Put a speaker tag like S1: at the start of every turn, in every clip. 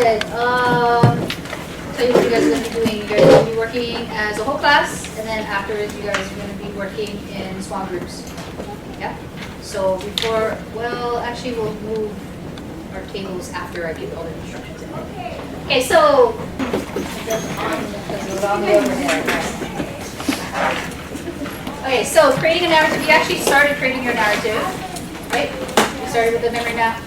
S1: started. Tell you what you guys are going to be doing. You guys are going to be working as a whole class, and then afterwards you guys are going to be working in small groups. Yeah? So before, well, actually we'll move our tables after I give all the instructions. Okay, so, okay, so creating a narrative. You actually started creating your narrative, right? You started with the memory map.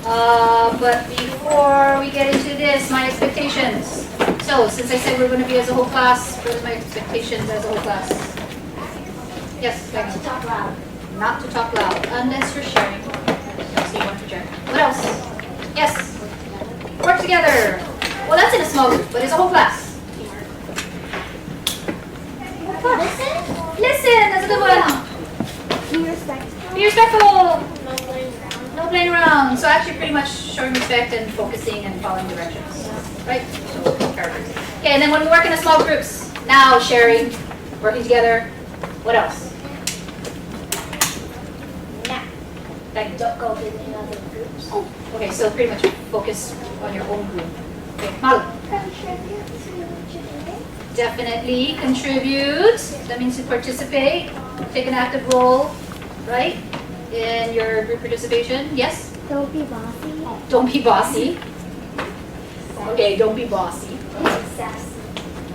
S1: But before we get into this, my expectations. So, since I said we're going to be as a whole class, what are my expectations as a whole class? Yes,
S2: Not to talk loud.
S1: not to talk loud, unless you're sharing. So you want to share. What else? Yes. Work together. Well, that's in a small group, but it's a whole class.
S2: Listen.
S1: Listen, that's a good one.
S2: Be respectful.
S1: Be respectful.
S2: No playing around.
S1: No playing around. So actually pretty much showing respect and focusing and following directions. Right? So characters. Okay, and then when we work in a small groups, now sharing, working together. What else?
S2: Nah.
S1: Like,
S2: Don't go visiting other groups.
S1: okay, so pretty much focus on your own group. Okay, Malu.
S2: Contribute to today.
S1: Definitely contribute. That means to participate, take an active role, right? In your group participation. Yes?
S2: Don't be bossy.
S1: Don't be bossy. Okay, don't be bossy.
S2: Sassy.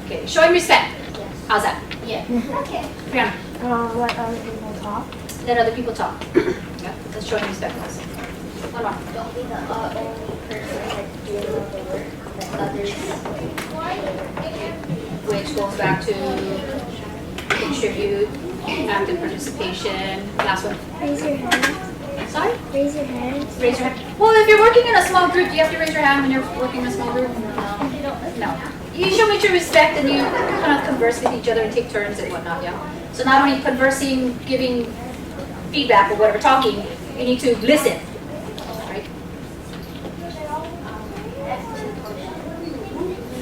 S1: Okay, showing respect.
S2: Yes.
S1: How's that?
S2: Yeah. Okay.
S1: Brianna,
S2: Let other people talk.
S1: let other people talk. Yeah, that's showing respect. One more.
S2: Don't be the only person that's doing all the work that others.
S1: Which goes back to contribute, active participation. Last one.
S2: Raise your hand.
S1: Sorry?
S2: Raise your hand.
S1: Raise your hand. Well, if you're working in a small group, do you have to raise your hand when you're working in a small group? No. You show mutual respect and you kind of converse with each other and take turns and whatnot, yeah? So not only conversing, giving feedback or whatever, talking, you need to listen, right?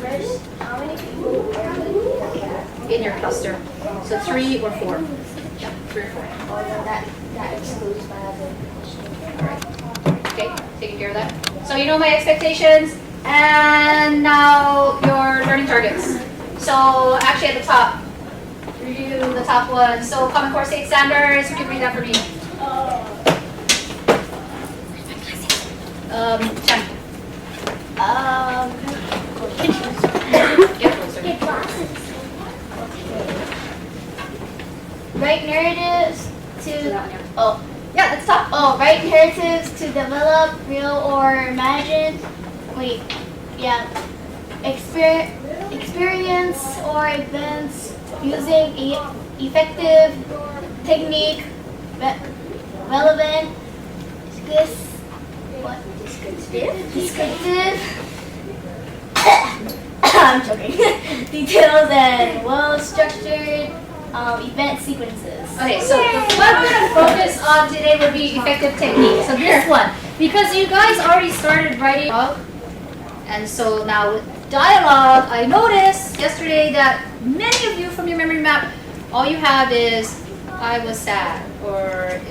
S2: First, how many people are
S1: In your cluster. So 3 or 4. Yeah, 3 or 4.
S2: or that excludes my other question.
S1: Okay, taking care of that. So you know my expectations, and now your learning targets. So actually at the top, review the top one. So Common Core State Standards, you can read that for me. Chan. Get closer.
S2: Get glasses. Write narratives to
S1: Yeah, that's top.
S2: write narratives to develop real or imagined experience or events using effective technique relevant descriptive I'm joking details and well structured event sequences.
S1: Okay, so what we're going to focus on today would be effective technique. So this one, because you guys already started writing up, and so now with dialogue, I noticed yesterday that many of you from your memory map, all you have is, I was sad, or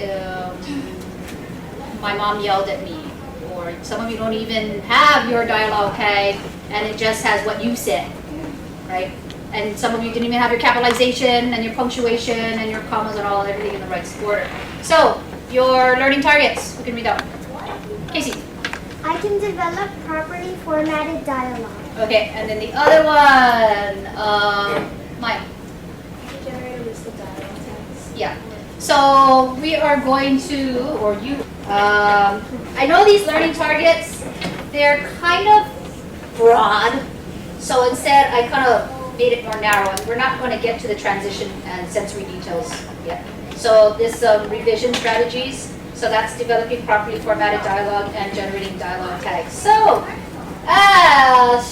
S1: my mom yelled at me, or some of you don't even have your dialogue tag, and it just has what you said, right? And some of you didn't even have your capitalization and your punctuation and your commas and all everything in the right order. So, your learning targets, who can read that one? Casey.
S2: I can develop properly formatted dialogue.
S1: Okay, and then the other one, Maya.
S2: Generate a list of dialogue tags.
S1: Yeah. So we are going to, or you, I know these learning targets, they're kind of broad. So instead, I kind of made it more narrow, and we're not going to get to the transition and sensory details yet. So this revision strategies, so that's developing properly formatted dialogue and generating dialogue tags. So a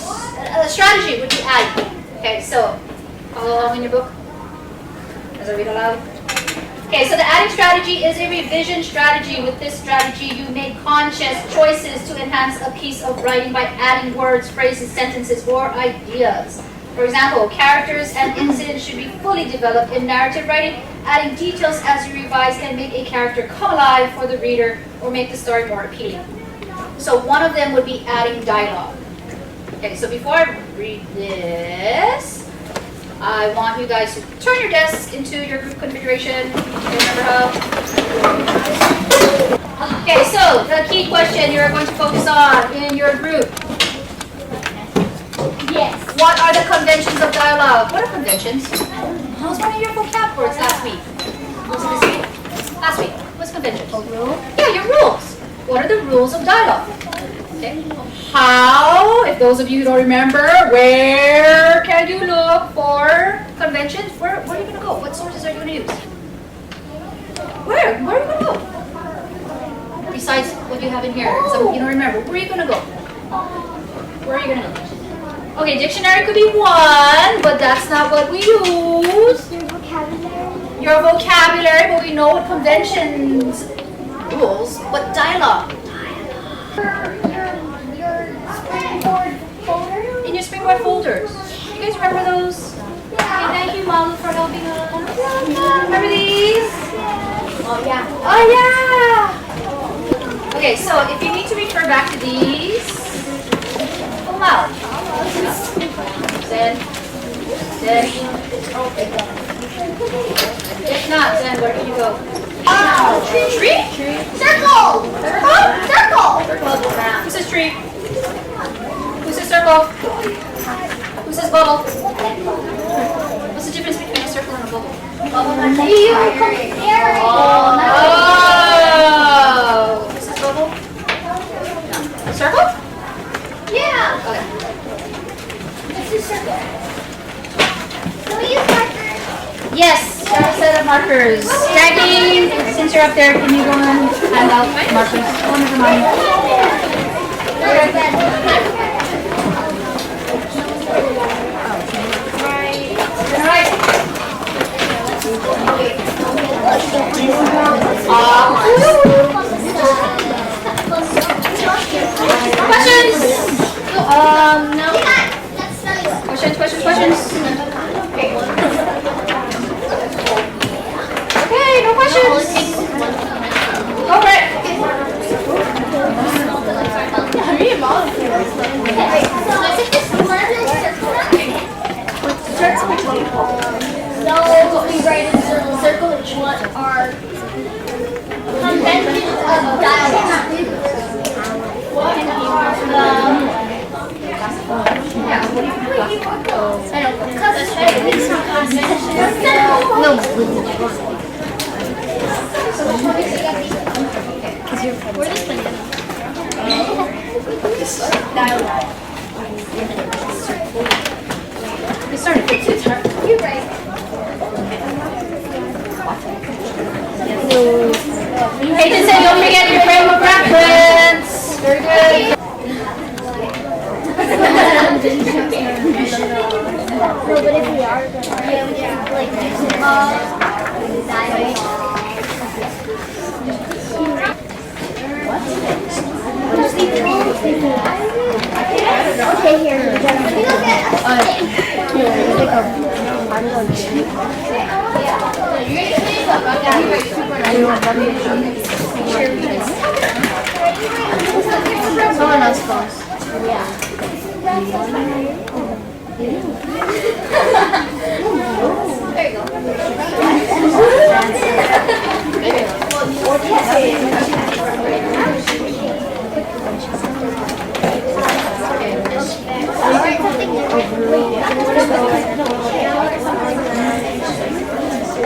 S1: strategy would be adding. Okay, so follow along in your book as I read aloud. Okay, so the adding strategy is a revision strategy. With this strategy, you make conscious choices to enhance a piece of writing by adding words, phrases, sentences, or ideas. For example, characters and incidents should be fully developed in narrative writing. Adding details as you revise can make a character come alive for the reader or make the story more appealing. So one of them would be adding dialogue. Okay, so before I read this, I want you guys to turn your desks into your group configuration. Remember how? Okay, so the key question you're going to focus on in your group.
S2: Yes.
S1: What are the conventions of dialogue? What are conventions? What was one of your vocab words last week? Was it this week? Last week. What's conventions? Yeah, your rules. What are the rules of dialogue? Okay. How, if those of you who don't remember, where can you look for conventions? Where are you going to go? What sources are you going to use? Where? Where are you going to go? Besides what you have in here. So you don't remember. Where are you going to go? Where are you going to go? Okay, dictionary could be one, but that's not what we use.
S2: Your vocabulary.
S1: Your vocabulary, but we know what conventions, rules, but dialogue.
S2: Your springboard folder.
S1: In your springboard folders. You guys remember those? Okay, thank you, Mom, for helping us. Remember these?
S2: Oh yeah.
S1: Oh, yeah. Okay, so if you need to refer back to these, pull them out. Then. If not, then where can you go? Tree?
S2: Circle. Circle.
S1: Who says tree? Who says circle? Who says bubble? What's the difference between a circle and a bubble?
S2: You compare.
S1: Oh! Who says bubble? Circle?
S2: Yeah.
S1: Okay.
S2: This is circle. Can we use markers?
S1: Yes, got a set of markers. Jackie, since you're up there, can you go and hand out markers? Oh, never mind. Alright. Questions? No. Questions? Okay, no questions. Go for it.
S2: So we write in circle each one are conventions of dialogue. You're right.
S1: Hey, to say don't forget your frame of reference. Very good.
S2: No, but if we are gonna like okay, here.
S3: Someone else goes.
S2: Yeah. There you go.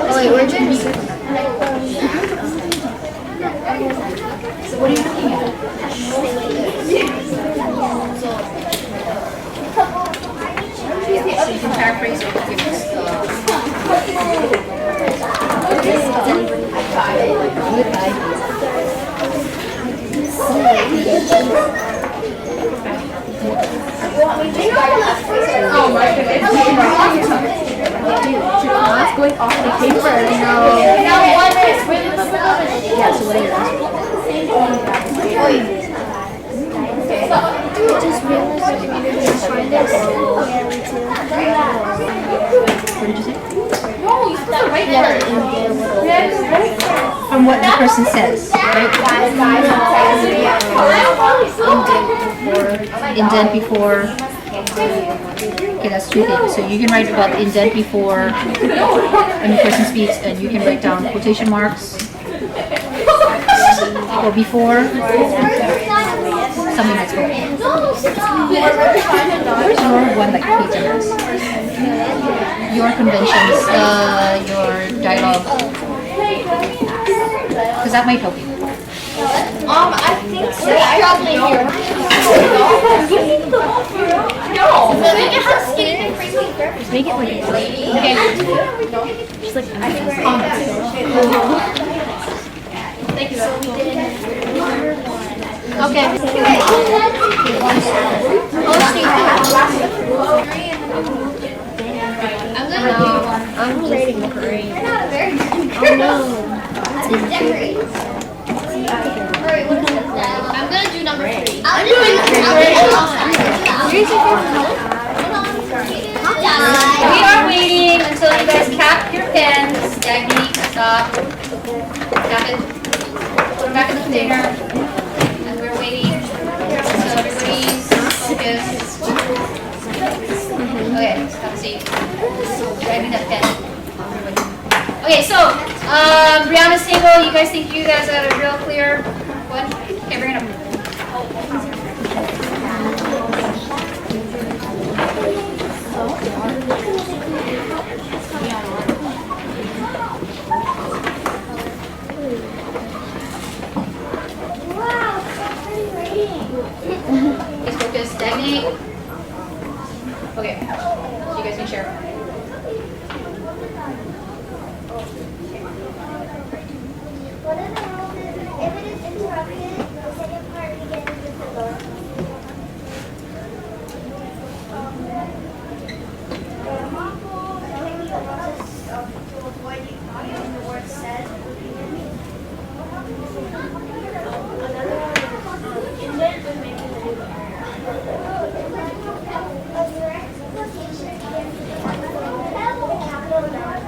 S3: Oh wait, where'd you be?
S1: So what are you looking at? So you can paraphrase or give us
S3: Oh my goodness. It's going off the paper. No. Yeah, so what are you asking?
S2: I just realized that we didn't find this.
S3: What did you say?
S1: No, you put it right there.
S3: From what the person says, right? Indent before Okay, that's two things. So you can write about the indent before a new person speaks, and you can write down quotation marks or before something that's spoken. Where's your one like pages? Your conventions, your dialogue, because that might help you.
S2: I think so. Probably here. No. Make it how skinny and crazy.
S3: Just make it like
S1: Okay.
S3: just like
S1: Thank you.
S3: okay. I'm rating the parade.
S2: You're not a very good
S3: Oh no.
S2: It's decorate. Alright, what is it now?
S1: I'm gonna do number 3.
S2: I'll do it.
S1: We are waiting until you guys cap your pens. Dagny, stop. Cap it. Put them back in the container. And we're waiting. So everybody's focused. Okay, have a seat. Drag me that pen. Okay, so Brianna's table, you guys think you guys got a real clear one? Okay, bring it up.
S2: Wow, pretty rating.
S1: Please focus. Stagnate. Okay, so you guys can share.
S2: What are the rules if it is interrupted, the second part begins with the lower. To avoid using the word said. Another one is indent when making the new a direct quotation begins with the capital letter.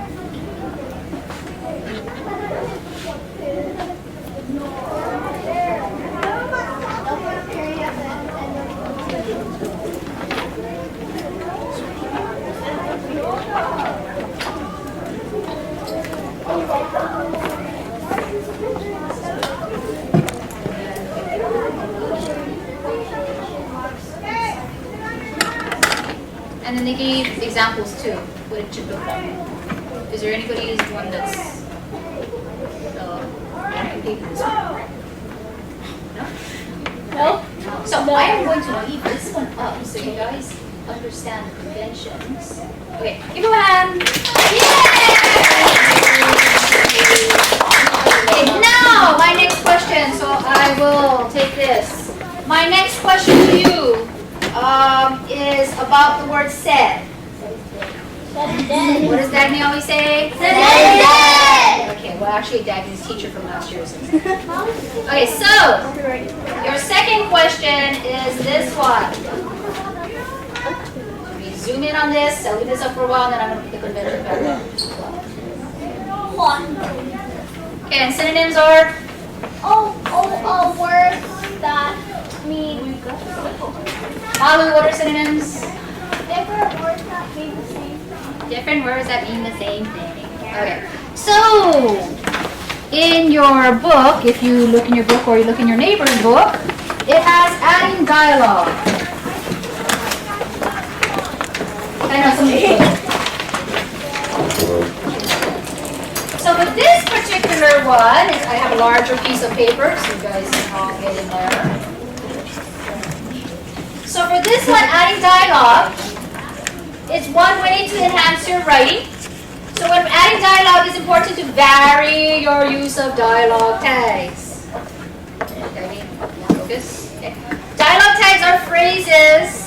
S1: And then they gave examples too, what it should look like. Is there anybody's one that's no? So I am going to leave this one up so you guys understand the conventions. Okay, give him a hand. Okay, now my next question. So I will take this. My next question to you is about the word said. What does Dagny always say?
S2: Said.
S1: Okay, well actually Dagny's teacher from last year says that. Okay, so your second question is this one. We zoom in on this, I'll leave this up for a while, and then I'm going to put the convention back up. Okay, and synonyms are?
S2: Words that mean
S1: Malu, what are synonyms?
S2: different words that mean the same thing.
S1: Different words that mean the same thing. Okay, so in your book, if you look in your book or you look in your neighbor's book, it has adding dialogue. I know somebody. So with this particular one, I have a larger piece of paper, so you guys can all get in there. So for this one, adding dialogue, it's one way to enhance your writing. So when adding dialogue, it's important to vary your use of dialogue tags. Okay, focus. Okay. Dialogue tags are phrases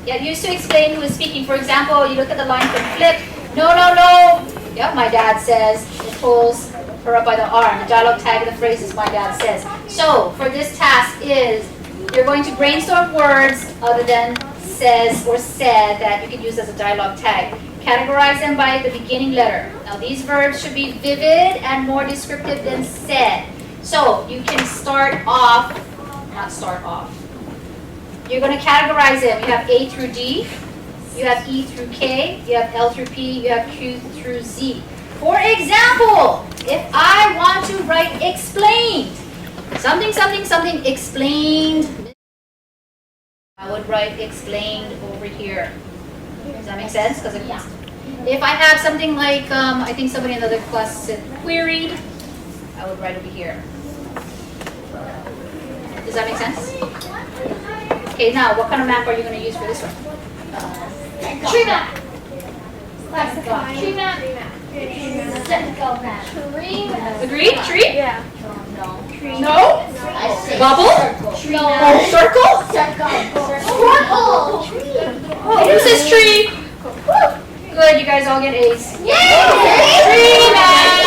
S1: used to explain who is speaking. For example, you look at the line from Flip. No, no, no. Yeah, my dad says. It pulls her up by the arm. The dialogue tag of the phrase is my dad says. So for this task is you're going to brainstorm words other than says or said that you can use as a dialogue tag. Categorize them by the beginning letter. Now these verbs should be vivid and more descriptive than said. So you can start off, not start off. you're going to categorize them. You have A through D, you have E through K, you have L through P, you have Q through Z. For example, if I want to write explained, something, something, something explained, I would write explained over here. Does that make sense? Because if I have something like, I think somebody in another class said queried, I would write over here. Does that make sense? Okay, now what kind of map are you going to use for this one?
S2: Tree map.
S1: Tree map.
S2: Circle map. Tree map.
S1: Agreed? Tree?
S2: Yeah.
S1: No? Bubble?
S2: No.
S1: Circle?
S2: Circle.
S1: Who says tree? Good, you guys all get A's.
S2: Yay!
S1: Tree map!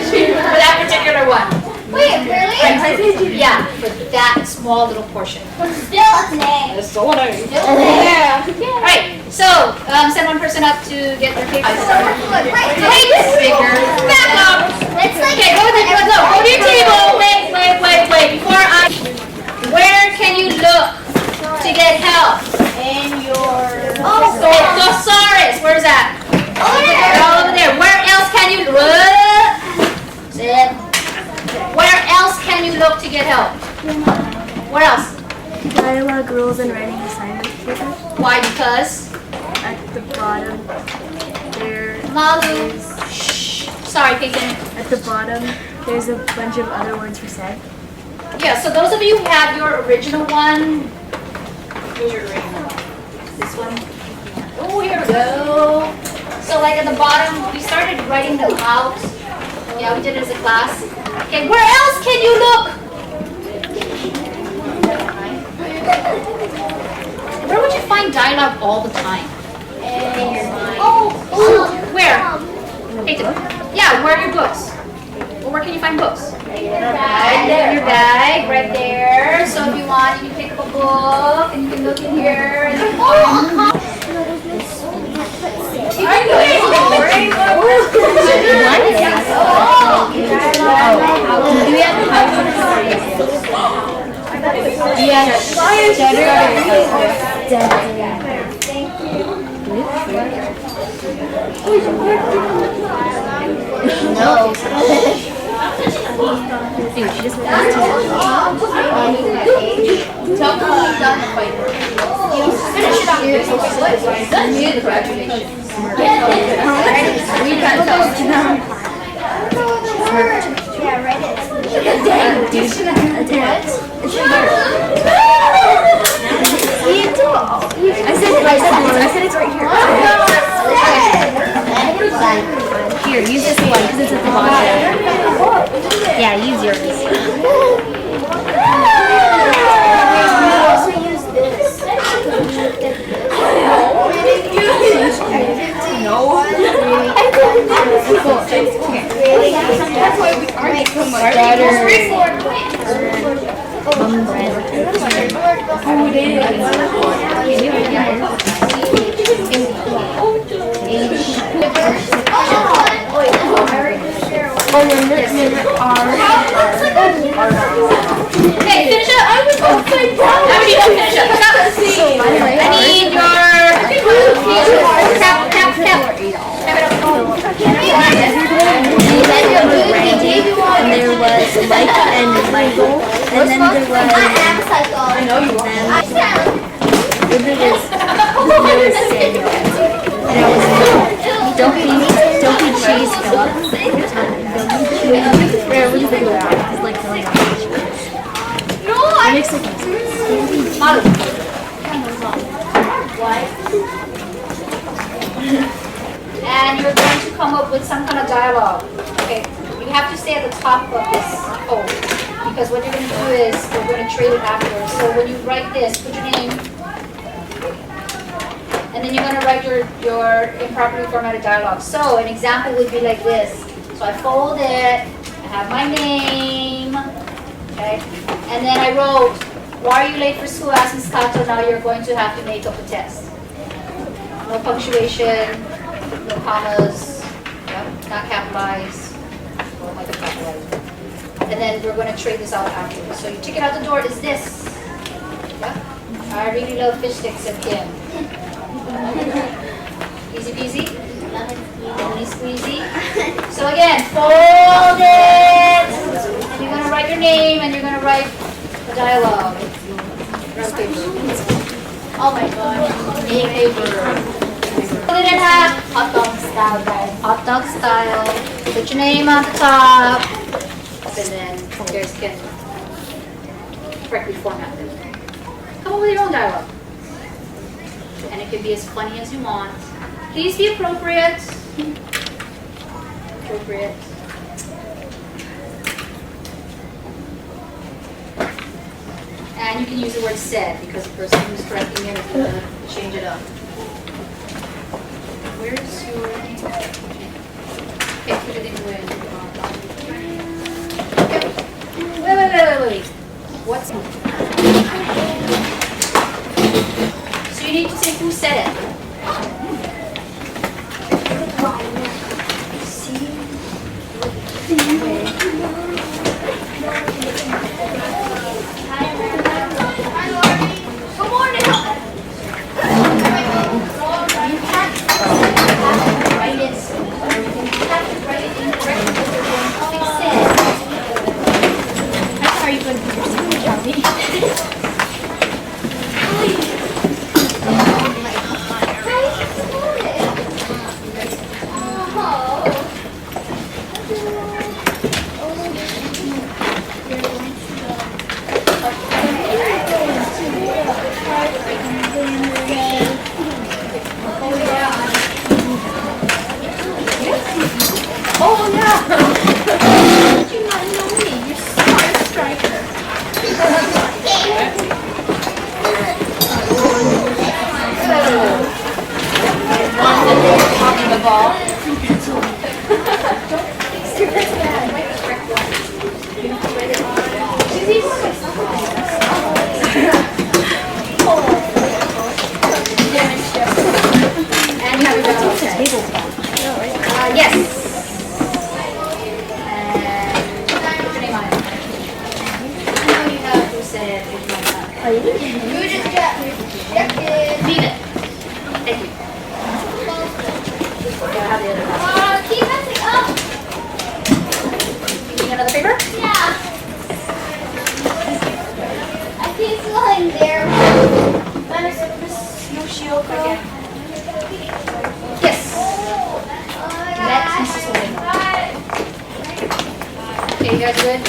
S1: For that particular one.
S2: Wait, really?
S1: Yeah, for that small little portion.
S2: Still a name.
S1: That's so nice.
S2: Yeah.
S1: Alright, so send one person up to get their papers. Wait, bigger. Back up.
S2: Let's like
S1: Okay, go to your table. Wait. Where can you look to get help?
S2: in your
S1: Thesaurus. Where's that? All over there. Where else can you look? Sit. Where else can you look to get help? Where else?
S4: Dialogue rules and writing assignments paper.
S1: Why? Because
S4: At the bottom, there
S1: Malu.
S4: is,
S1: Shh. Sorry, Peyton.
S4: at the bottom, there's a bunch of other words for said.
S1: Yeah, so those of you who have your original one, here's your original one. This one. Oh, here we go. So like at the bottom, we started writing them out. Yeah, we did it as a class. Okay, where else can you look? Where would you find dialogue all the time? In your mind. Where? Peyton. Yeah, where are your books? Well, where can you find books? Right there, in your bag, right there. So if you want, you can pick up a book and you can look in here.
S4: No. Dude, she just wants to.
S1: Finish it up here. Done with the graduation.
S2: Yeah, write it.
S4: It's right here. I said it's right here. Here, use this one because it's at the bottom. Yeah, use yours.
S2: Also use this.
S4: That's why we already come
S1: Okay, finish up. I was upside down. How many of you finish up? Stop. I need your tap.
S4: And there was Mike and Michael, and then there was
S2: I know you are.
S4: there was Samuel, and I was don't be cheese Phillips. Where was the guy? It's like filling out the cheese. It makes like
S1: And you're going to come up with some kind of dialogue. Okay, you have to stay at the top of this code because what you're going to do is we're going to trade it afterwards. So when you write this, put your name, and then you're going to write your improperly formatted dialogue. So an example would be like this. So I fold it, I have my name, okay, and then I wrote, why are you late for school? Ask Ms. Kato. Now you're going to have to make up a test. No punctuation, no commas, not capitalized, or like a capitalized. And then we're going to trade this out afterwards. So you tick it out the door is this. I really love fish sticks and Kim. Easy peasy? Easy squeezy. So again, fold it. And you're gonna write your name and you're gonna write a dialogue. Round paper. Oh my god. A paper. Fold it in half. Hot dog style, guys. Hot dog style. Put your name on the top. And then you guys can correctly format it. Come up with your own dialogue. And it can be as funny as you want. Please be appropriate. Appropriate. And you can use the word said because the person who's correcting it is going to change it up. Where's your... Okay, put it in the way. Okay. Wait. What's... So you need to say who said it. Good morning. You have to write it. You have to write it incorrectly because you're going to fix it.
S4: How are you going to put your signature on me?
S1: Oh yeah.
S4: Did you not know me? You're smart striker.
S1: Popping the ball. And you have your ball. Yes. And put your name on it. I know you have who said it.
S2: You just got rejected.
S1: Leave it. Thank you. Okay, I have the other one.
S2: Keep messing up.
S1: You need another paper?
S2: Yeah. I see it's lying there.
S1: Okay. Yes. Next, Mrs. Williams. Okay, you guys good?